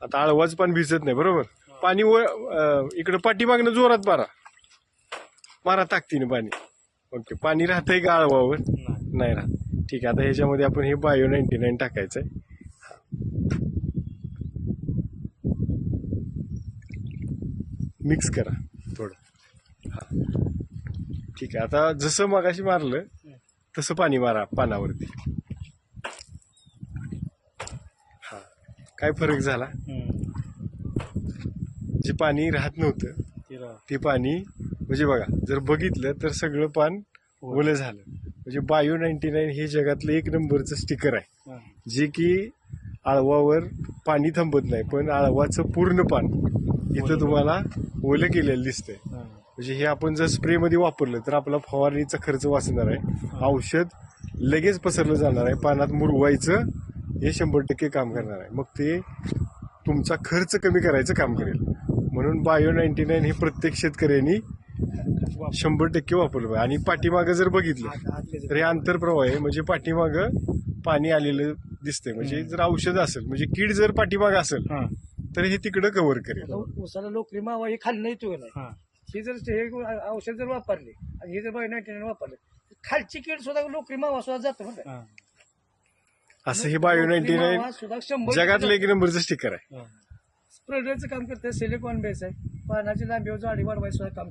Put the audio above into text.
आता आळवाच पण भिजत नाही बरोबर. पाणी इकडं पाठीमागनं जोरात मारा ताकदीने पाणी. ओके, पाणी राहतंय का आळवावर? नाही राहत. ठीक आहे, आता ह्याच्यामध्ये आपण हे बायो 99 टाकायचंय. मिक्स करा थोडं. हा ठीक आहे, आता जसं मगाशी मारलं तसं पाणी मारा पानावरती. हा, काय फरक झाला? जे पाणी राहत नव्हतं ते पाणी म्हणजे बघा, जर बघितलं तर सगळं पान ओलं झालं. म्हणजे बायो 99 हे जगातलं एक नंबरचं स्टिकर आहे, जे की आळवावर पाणी थांबत नाही, पण आळवाचं पूर्ण पान इथं तुम्हाला ओलं केलेलं दिसतंय. म्हणजे हे आपण जर स्प्रे मध्ये वापरलं तर आपला फवारणीचा खर्च वाचणार आहे. औषध लगेच पसरलं जाणार आहे. पानात मुरवायचं हे 100% काम करणार आहे. मग ते तुमचा खर्च कमी करायचं काम करेल. म्हणून बायो 99 हे प्रत्येक शेतकऱ्यांनी 100% वापरलं पाहिजे. आणि पाठीमागं जर बघितलं तर हे आंतरप्रवाह आहे, म्हणजे पाठीमागं पाणी आलेलं दिसतंय. म्हणजे जर औषध असेल, म्हणजे कीड जर पाठीमागं असेल तर हे तिकडं कव्हर करेल. उसाला लोकरी मावा हे खाल्लं नाही तू नाही. ही जर हे औषध जर वापरले आणि हे जर बायो 99 वापरले, खालची कीड सुद्धा लोकरी मावा सुद्धा जातो बरं. असं हे बायो 99 जगातलं एक नंबरचं स्टिकर आहे. स्प्रेडरचं काम करते. सिलिकॉन बेस आहे. पानाची लांबी जाडी वाढवायचं काम